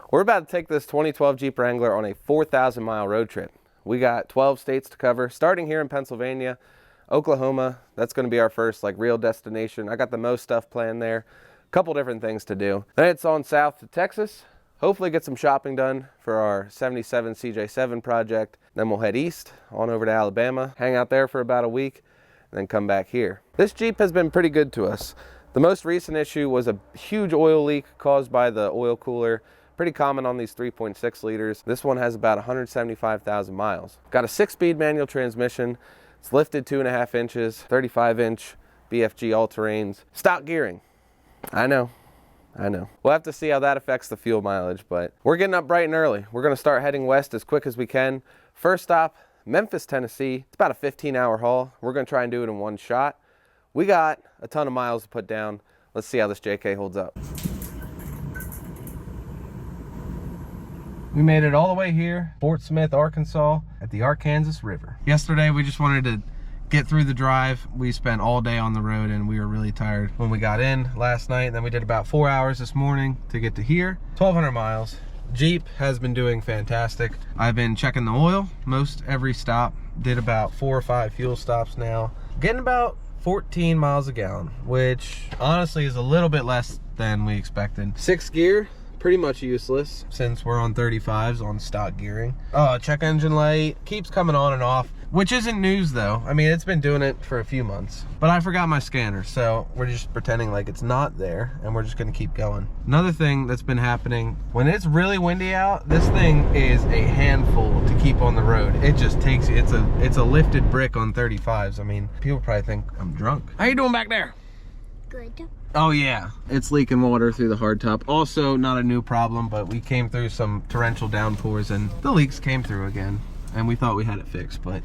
We're about to take this 2012 Jeep Wrangler on a 4,000 mile road trip. We got 12 states to cover, starting here in Pennsylvania, Oklahoma. That's going to be our first like real destination. I got the most stuff planned there. A couple different things to do. Then it's on south to Texas. Hopefully get some shopping done for our 77 CJ7 project. Then we'll head east on over to Alabama, hang out there for about a week, and then come back here. This Jeep has been pretty good to us. The most recent issue was a huge oil leak caused by the oil cooler. Pretty common on these 3.6 liters. This one has about 175,000 miles. Got a 6-speed manual transmission. It's lifted 2.5 inches, 35-inch BFG all-terrains. Stock gearing. I know. We'll have to see how that affects the fuel mileage, but we're getting up bright and early. We're gonna start heading west as quick as we can. First stop, Memphis, Tennessee. It's about a 15-hour haul. We're gonna try and do it in one shot. We got a ton of miles to put down. Let's see how this JK holds up. We made it all the way here, Fort Smith, Arkansas, at the Arkansas River. Yesterday, we just wanted to get through the drive. We spent all day on the road and we were really tired when we got in last night. Then we did about 4 hours this morning to get to here. 1,200 miles. Jeep has been doing fantastic. I've been checking the oil most every stop. Did about 4 or 5 fuel stops now. Getting about 14 miles a gallon, which honestly is a little bit less than we expected. 6th gear, pretty much useless since we're on 35s on stock gearing. Check engine light keeps coming on and off, which isn't news though. I mean, it's been doing it for a few months, but I forgot my scanner, so we're just pretending like it's not there and we're just gonna keep going. Another thing that's been happening, when it's really windy out, this thing is a handful to keep on the road. It just takes, it's a lifted brick on 35s. I mean, people probably think I'm drunk. How you doing back there? Good. Oh yeah, it's leaking water through the hardtop. Also not a new problem, but we came through some torrential downpours and the leaks came through again. And we thought we had it fixed, but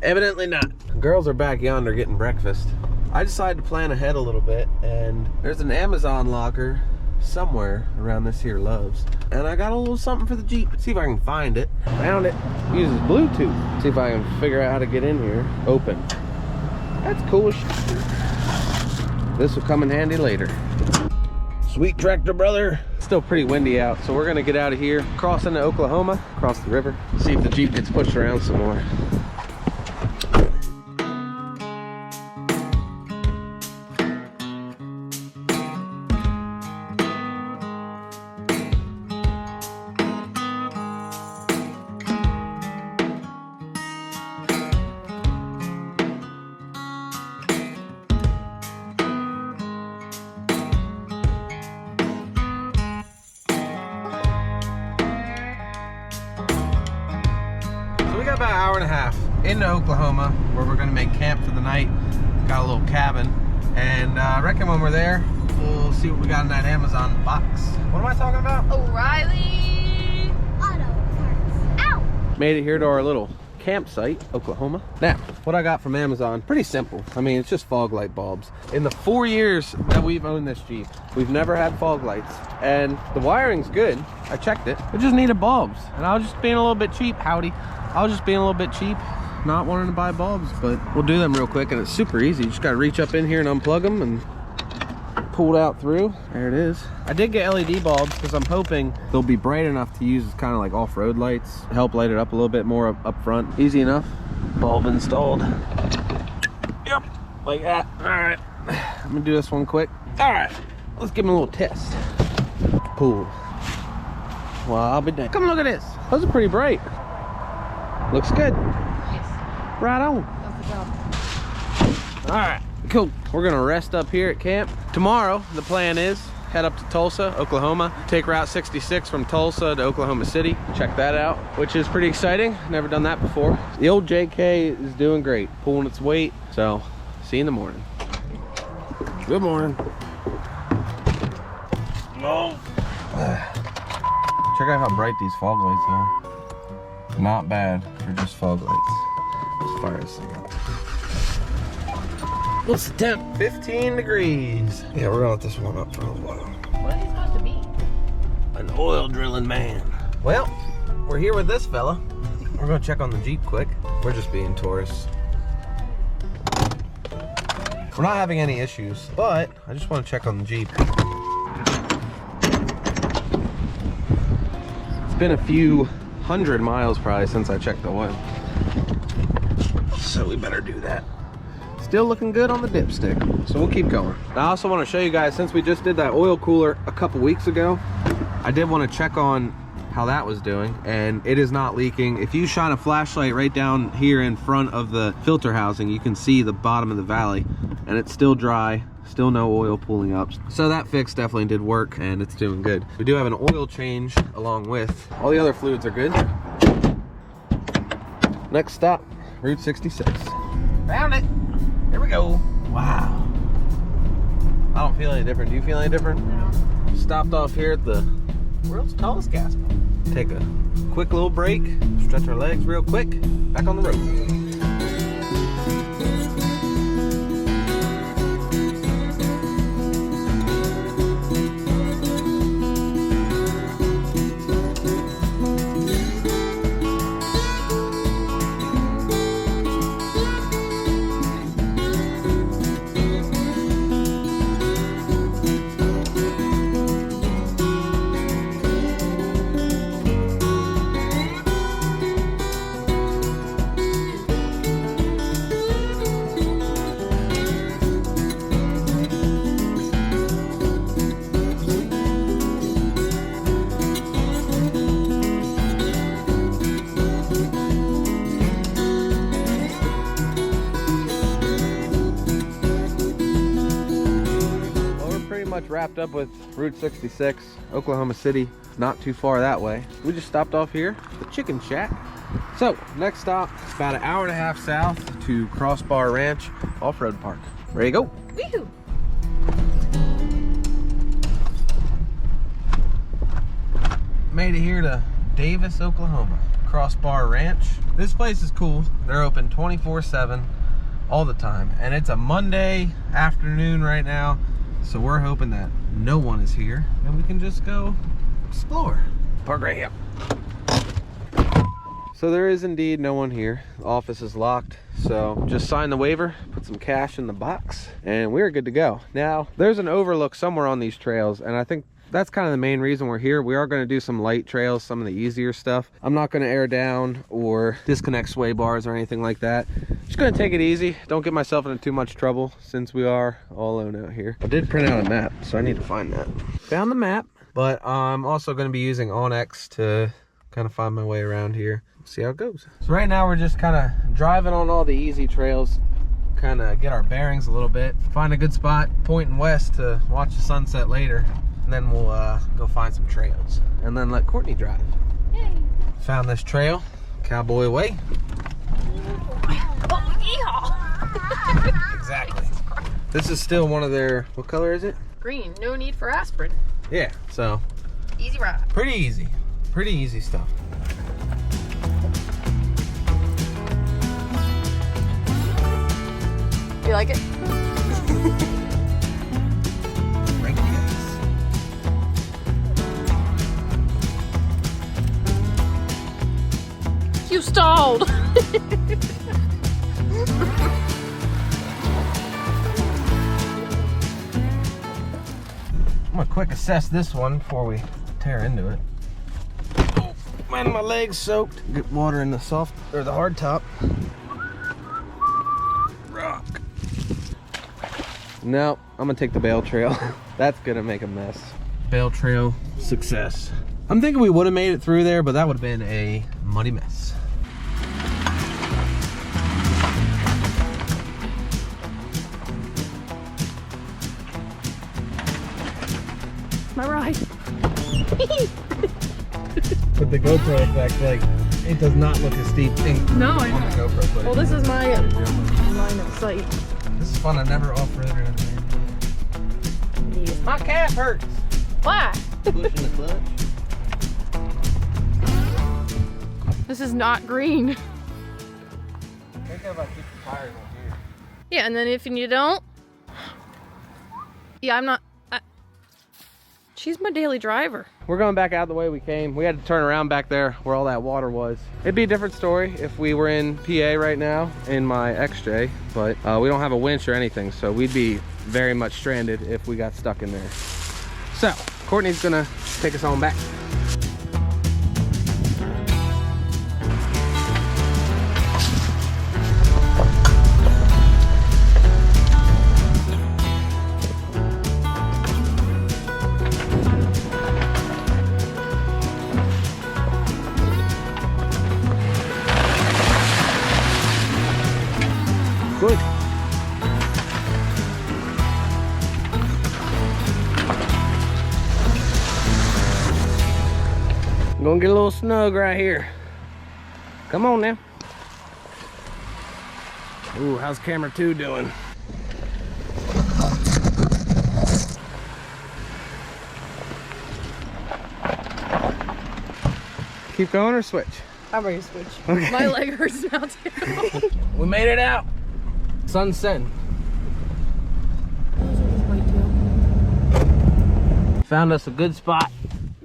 evidently not. Girls are back yonder getting breakfast. I decided to plan ahead a little bit, and there's an Amazon locker somewhere around this here Love's. And I got a little something for the Jeep. See if I can find it. Found it. Uses Bluetooth. See if I can figure out how to get in here. Open. That's cool as shit. This will come in handy later. Sweet tractor, brother. Still pretty windy out, so we're gonna get out of here, cross into Oklahoma, cross the river, see if the Jeep gets pushed around some more. About an hour and a half into Oklahoma, where we're gonna make camp for the night. Got a little cabin, and I reckon when we're there, we'll see what we got in that Amazon box. What am I talking about? O'Reilly Auto Parts. Ow! Made it here to our little campsite, Oklahoma. Now, what I got from Amazon, pretty simple. I mean, it's just fog light bulbs. In the 4 years that we've owned this Jeep, we've never had fog lights, and the wiring's good. I checked it. It just needed bulbs, and I was just being a little bit cheap. Howdy. I was just being a little bit cheap, not wanting to buy bulbs, but we'll do them real quick, and it's super easy. You just gotta reach up in here and unplug them and pull it out through. There it is. I did get LED bulbs because I'm hoping they'll be bright enough to use as kind of like off-road lights, help light it up a little bit more up front. Easy enough. Bulb installed. Yep, like that. All right, I'm gonna do this one quick. All right, let's give them a little test. Pull. Well, I'll be done. Come look at this. Those are pretty bright. Looks good. Yes. Right on. That's the job. All right, cool. We're gonna rest up here at camp. Tomorrow, the plan is head up to Tulsa, Oklahoma, take Route 66 from Tulsa to Oklahoma City. Check that out, which is pretty exciting. Never done that before. The old JK is doing great, pulling its weight. So, see you in the morning. Good morning. Oh. Check out how bright these fog lights are. Not bad for just fog lights. Let's fire this thing up. What's the temp? 15 degrees. Yeah, we're gonna let this one up for a little while. What is he supposed to be? An oil drilling man. Well, we're here with this fella. We're gonna check on the Jeep quick. We're just being tourists. We're not having any issues, but I just want to check on the Jeep. It's been a few hundred miles probably since I checked the oil. So we better do that. Still looking good on the dipstick, so we'll keep going. I also want to show you guys, since we just did that oil cooler a couple weeks ago, I did want to check on how that was doing, and it is not leaking. If you shine a flashlight right down here in front of the filter housing, you can see the bottom of the valley, and it's still dry, still no oil pooling up. So that fix definitely did work, and it's doing good. We do have an oil change along with all the other fluids are good. Next stop, Route 66. Found it. Here we go. Wow. I don't feel any different. Do you feel any different? No. Stopped off here at the world's tallest gas pump. Take a quick little break, stretch our legs real quick, back on the road. Much wrapped up with Route 66, Oklahoma City. Not too far that way. We just stopped off here, the Chicken Shack. So next stop, it's about an hour and a half south to Crossbar Ranch Off-Road Park. Ready to go? Woohoo! Made it here to Davis, Oklahoma. Crossbar Ranch. This place is cool. They're open 24/7 all the time, and it's a Monday afternoon right now. So we're hoping that no one is here and we can just go explore. Park right here. So there is indeed no one here. The office is locked. So just sign the waiver, put some cash in the box, and we're good to go. Now, there's an overlook somewhere on these trails, and I think that's kind of the main reason we're here. We are going to do some light trails, some of the easier stuff. I'm not going to air down or disconnect sway bars or anything like that. Just going to take it easy. Don't get myself into too much trouble since we are all alone out here. I did print out a map, so I need to find that. Found the map, but I'm also going to be using OnX to kind of find my way around here. See how it goes. So right now we're just kind of driving on all the easy trails, kind of get our bearings a little bit, find a good spot pointing west to watch the sunset later. And then we'll go find some trails and then let Courtney drive. Yay. Found this trail, Cowboy Way. Oh, yeehaw! Exactly. This is still one of their, what color is it? Green, no need for aspirin. Yeah, so. Easy ride. Pretty easy stuff. You like it? You stalled. I'm gonna quick assess this one before we tear into it. Oh, man, my leg's soaked. Get water in the soft or the hard top. Rock. No, I'm gonna take the bale trail. That's gonna make a mess. Bale trail success. I'm thinking we would have made it through there, but that would have been a muddy mess. My ride. With the GoPro effect, like, it does not look as steep No, on the GoPro footage. Well, this is my line of sight. This is fun. I never off-roaded in there. My calf hurts. Why? Pushing the clutch. This is not green. Think about keeping the tires on here. Yeah, and then if you don't, yeah, I'm not. She's my daily driver. We're going back out the way we came. We had to turn around back there where all that water was. It'd be a different story if we were in PA right now in my XJ, but we don't have a winch or anything, so we'd be very much stranded if we got stuck in there. So, Courtney's gonna take us on back. quick. I'm gonna get a little snug right here. Come on now. Ooh, how's camera 2 doing? Keep going or switch? I'm ready to switch. Okay. My leg hurts now too. We made it out. Sun's setting. Found us a good spot.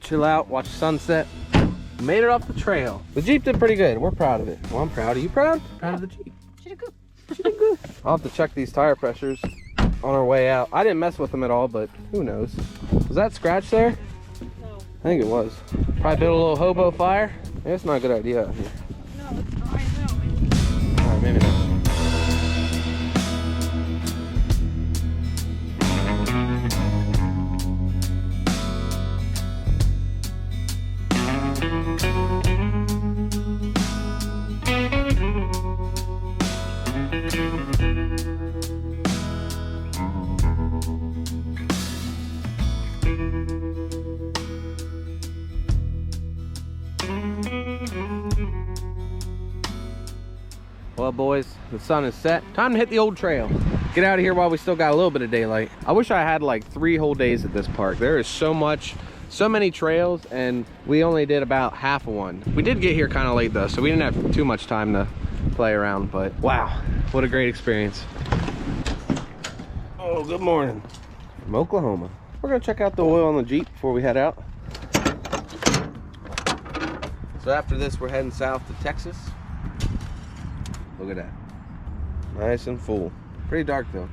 Chill out, watch the sunset. Made it off the trail. The Jeep did pretty good. We're proud of it. Well, I'm proud. Are you proud? Proud of the Jeep. She did good. She did good. I'll have to check these tire pressures on our way out. I didn't mess with them at all, but who knows? Was that scratch there? No. I think it was. Probably build a little hobo fire. Yeah, it's not a good idea out here. No, it's not. I know. All right, maybe not. Well, boys, the sun is set. Time to hit the old trail. Get out of here while we still got a little bit of daylight. I wish I had like 3 whole days at this park. There is so many trails, and we only did about half of one. We did get here kind of late though, so we didn't have too much time to play around, but wow, what a great experience. Oh, good morning from Oklahoma. We're gonna check out the oil on the Jeep before we head out. So after this, we're heading south to Texas. Look at that. Nice and full. Pretty dark though.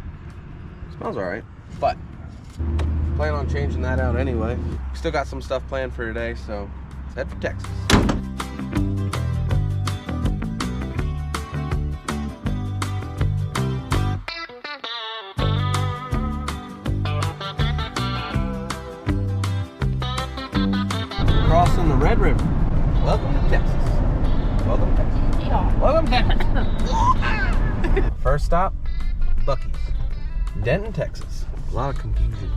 Smells alright. But plan on changing that out anyway. We still got some stuff planned for today, so let's head for Texas. Crossing the Red River. Welcome to Texas. Welcome to Texas. Yeah. Welcome to First stop, Buc-ee's, Denton, Texas. A lot of confusion.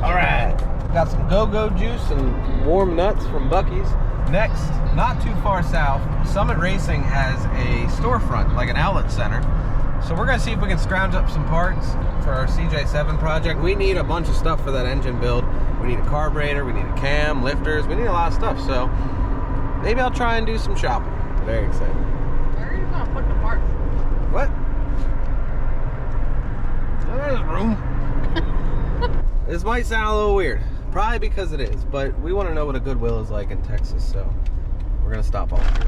All right, got some go-go juice and warm nuts from Buc-ee's. Next, not too far south, Summit Racing has a storefront, like an outlet center. So we're gonna see if we can scrounge up some parts for our CJ7 project. We need a bunch of stuff for that engine build. We need a carburetor, we need a cam, lifters, we need a lot of stuff. So maybe I'll try and do some shopping. Very excited. Where are you gonna put the parts? What? There's room. This might sound a little weird. Probably because it is, but we want to know what a Goodwill is like in Texas, so we're gonna stop off here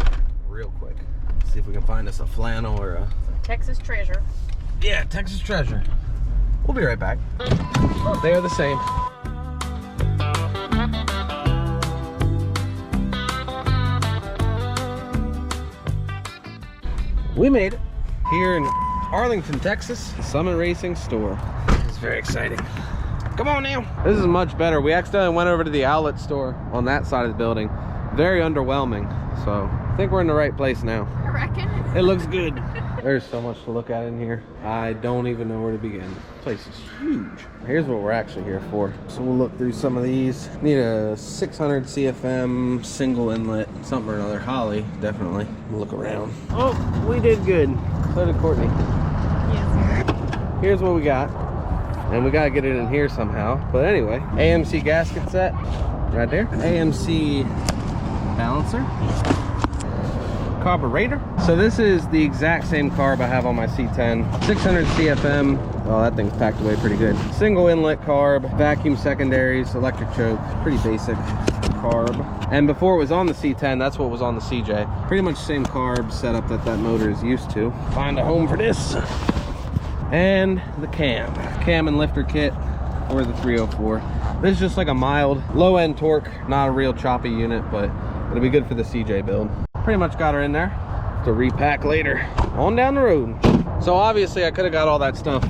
real quick. See if we can find us a flannel or a Texas treasure. Yeah, Texas treasure. We'll be right back. They are the same. We made it here in Arlington, Texas, the Summit Racing store. It's very exciting. Come on now. This is much better. We accidentally went over to the outlet store on that side of the building. Very underwhelming. So I think we're in the right place now. I reckon. It looks good. There's so much to look at in here. I don't even know where to begin. This place is huge. Here's what we're actually here for. So we'll look through some of these. Need a 600 CFM single inlet, something or another. Holly, definitely. We'll look around. Oh, we did good. So did Courtney. Yes. Here's what we got. And we gotta get it in here somehow. But anyway, AMC gasket set right there. AMC balancer. Carburetor. So this is the exact same carb I have on my C10. 600 CFM. Oh, that thing's packed away pretty good. Single inlet carb, vacuum secondaries, electric choke. Pretty basic carb. And before it was on the C10, that's what was on the CJ. Pretty much same carb setup that that motor is used to. Find a home for this. And the cam. Cam and lifter kit for the 304. This is just like a mild, low end torque, not a real choppy unit, but it'll be good for the CJ build. Pretty much got her in there to repack later on down the road. So obviously I could have got all that stuff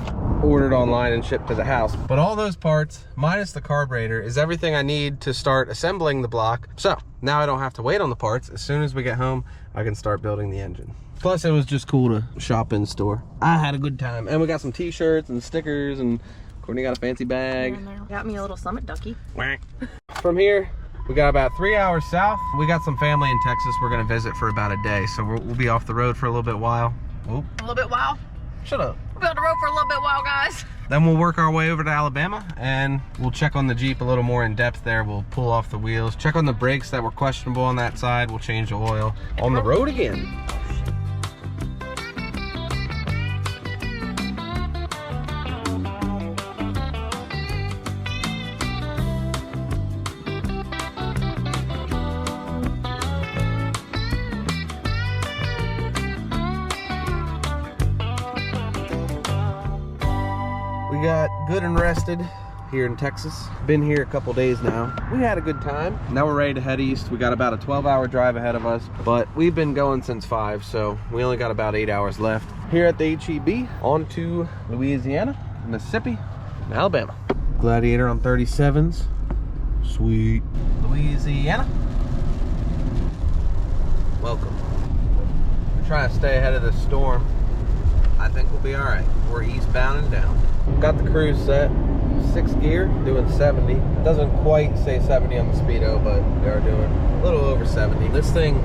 ordered online and shipped to the house. But all those parts, minus the carburetor, is everything I need to start assembling the block. So now I don't have to wait on the parts. As soon as we get home, I can start building the engine. Plus, it was just cool to shop in store. I had a good time. And we got some t-shirts and stickers, and Courtney got a fancy bag. Got me a little Summit ducky. From here, we got about 3 hours south. We got some family in Texas we're gonna visit for about a day, so we'll be off the road for a little bit while. Oop. A little bit wild. Shut up. We'll be on the road for a little bit while, guys. Then we'll work our way over to Alabama and we'll check on the Jeep a little more in depth there. We'll pull off the wheels, check on the brakes that were questionable on that side. We'll change the oil. On the road again. We got good and rested here in Texas. Been here a couple days now. We had a good time. Now we're ready to head east. We got about a 12-hour drive ahead of us, but we've been going since 5, so we only got about 8 hours left. Here at the HEB, on to Louisiana, Mississippi, and Alabama. Gladiator on 37s. Sweet. Louisiana. Welcome. We're trying to stay ahead of this storm. I think we'll be all right. We're eastbound and down. Got the cruise set, 6th gear, doing 70. It doesn't quite say 70 on the speedo, but they are doing a little over 70. This thing,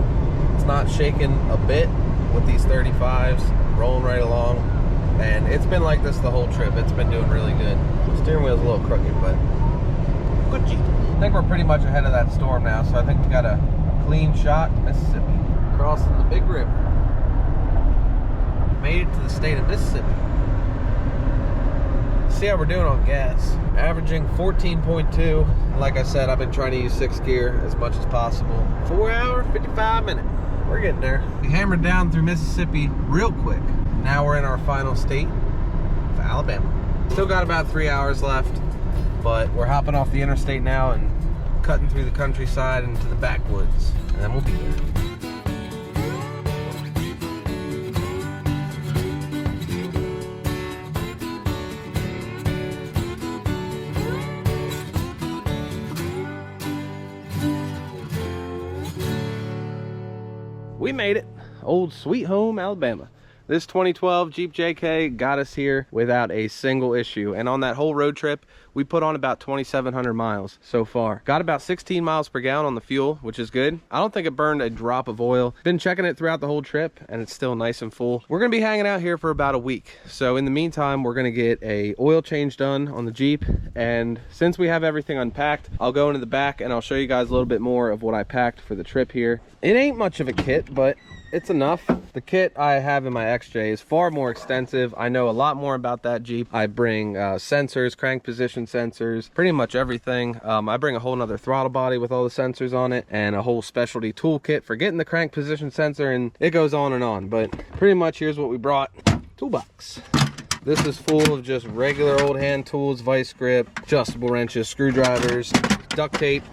it's not shaking a bit with these 35s, rolling right along. And it's been like this the whole trip. It's been doing really good. The steering wheel's a little crooked, but good Jeep. I think we're pretty much ahead of that storm now, so I think we got a clean shot to Mississippi. Crossing the big river. Made it to the state of Mississippi. See how we're doing on gas. Averaging 14.2. Like I said, I've been trying to use 6th gear as much as possible. 4 hour, 55 minutes. We're getting there. We hammered down through Mississippi real quick. Now we're in our final state of Alabama. Still got about 3 hours left, but we're hopping off the interstate now and cutting through the countryside into the backwoods, and then we'll be there. We made it. Old sweet home Alabama. This 2012 Jeep JK got us here without a single issue. And on that whole road trip, we put on about 2,700 miles so far. Got about 16 miles per gallon on the fuel, which is good. I don't think it burned a drop of oil. Been checking it throughout the whole trip and it's still nice and full. We're gonna be hanging out here for about a week. So in the meantime, we're gonna get a oil change done on the Jeep. And since we have everything unpacked, I'll go into the back and I'll show you guys a little bit more of what I packed for the trip here. It ain't much of a kit, but it's enough. The kit I have in my XJ is far more extensive. I know a lot more about that Jeep. I bring sensors, crank position sensors, pretty much everything. I bring a whole nother throttle body with all the sensors on it and a whole specialty toolkit for getting the crank position sensor, and it goes on and on. But pretty much here's what we brought. Toolbox. This is full of just regular old hand tools, vice grip, adjustable wrenches, screwdrivers, duct tape.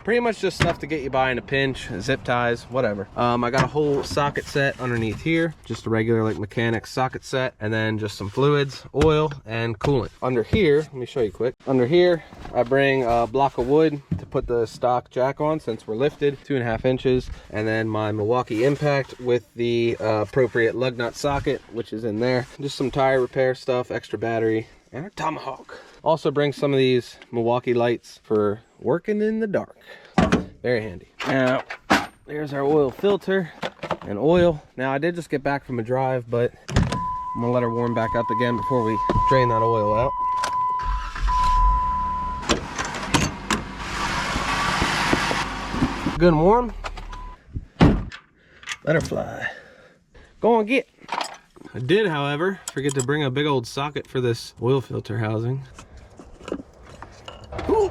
Pretty much just stuff to get you by in a pinch, zip ties, whatever. I got a whole socket set underneath here, just a regular like mechanics socket set, and then just some fluids, oil, and coolant. Under here, let me show you quick. Under here, I bring a block of wood to put the stock jack on since we're lifted, 2.5 inches, and then my Milwaukee impact with the appropriate lug nut socket, which is in there. Just some tire repair stuff, extra battery, and a tomahawk. Also bring some of these Milwaukee lights for working in the dark. Very handy. Now, there's our oil filter and oil. Now, I did just get back from a drive, but I'm gonna let her warm back up again before we drain that oil out. Good and warm. Let her fly. Go and get. I did, however, forget to bring a big old socket for this oil filter housing. Ooh.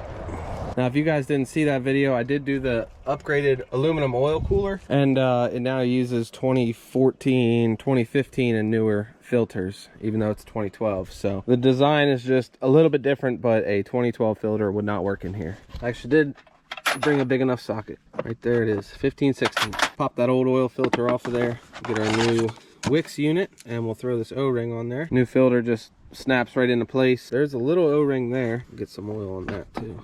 Now, if you guys didn't see that video, I did do the upgraded aluminum oil cooler, and it now uses 2014, 2015 and newer filters, even though it's 2012. So the design is just a little bit different, but a 2012 filter would not work in here. I actually did bring a big enough socket. Right there it is, 15/16. Pop that old oil filter off of there, get our new Wix unit, and we'll throw this O-ring on there. New filter just snaps right into place. There's a little O-ring there. Get some oil on that too.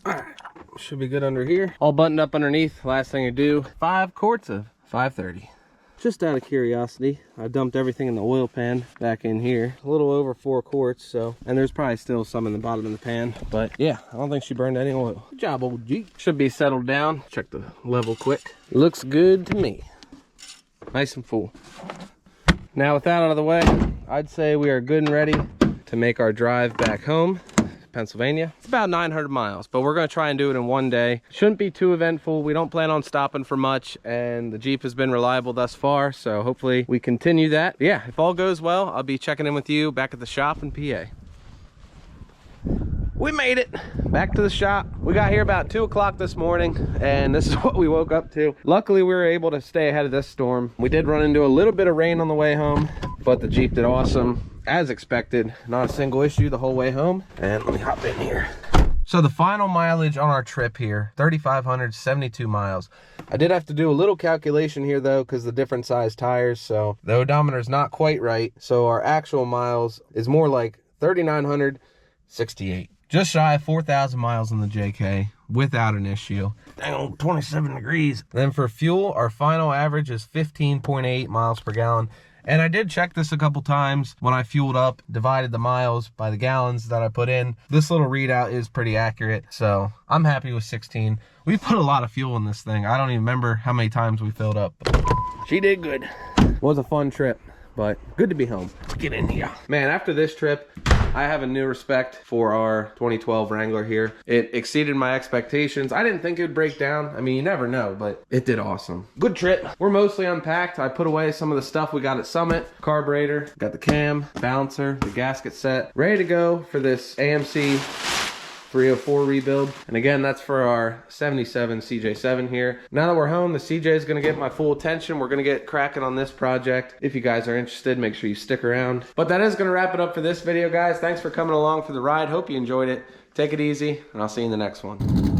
All right, should be good under here. All buttoned up underneath. Last thing to do, 5 quarts of 530. Just out of curiosity, I dumped everything in the oil pan back in here. A little over 4 quarts, so, and there's probably still some in the bottom of the pan, but yeah, I don't think she burned any oil. Good job, old Jeep. Should be settled down. Check the level quick. Looks good to me. Nice and full. Now with that out of the way, I'd say we are good and ready to make our drive back home. Pennsylvania. It's about 900 miles, but we're going to try and do it in one day. Shouldn't be too eventful. We don't plan on stopping for much, and the Jeep has been reliable thus far, so hopefully we continue that. But yeah, if all goes well, I'll be checking in with you back at the shop in PA. We made it back to the shop. We got here about 2 o'clock this morning, and this is what we woke up to. Luckily, we were able to stay ahead of this storm. We did run into a little bit of rain on the way home, but the Jeep did awesome. As expected, not a single issue the whole way home. And let me hop in here. So the final mileage on our trip here, 3,572 miles. I did have to do a little calculation here though, because the different size tires, so the odometer's not quite right. So our actual miles is more like 3,968. Just shy of 4,000 miles on the JK without an issue. Dang, 27 degrees. Then for fuel, our final average is 15.8 miles per gallon. And I did check this a couple times when I fueled up, divided the miles by the gallons that I put in. This little readout is pretty accurate, so I'm happy with 16. We put a lot of fuel in this thing. I don't even remember how many times we filled up. She did good. Was a fun trip, but good to be home. Let's get in here. Man, after this trip, I have a new respect for our 2012 Wrangler here. It exceeded my expectations. I didn't think it would break down. I mean, you never know, but it did awesome. Good trip. We're mostly unpacked. I put away some of the stuff we got at Summit. Carburetor, got the cam, balancer, the gasket set. Ready to go for this AMC 304 rebuild. And again, that's for our 77 CJ7 here. Now that we're home, the CJ is going to get my full attention. We're going to get cracking on this project. If you guys are interested, make sure you stick around. But that is going to wrap it up for this video, guys. Thanks for coming along for the ride. Hope you enjoyed it. Take it easy, and I'll see you in the next one.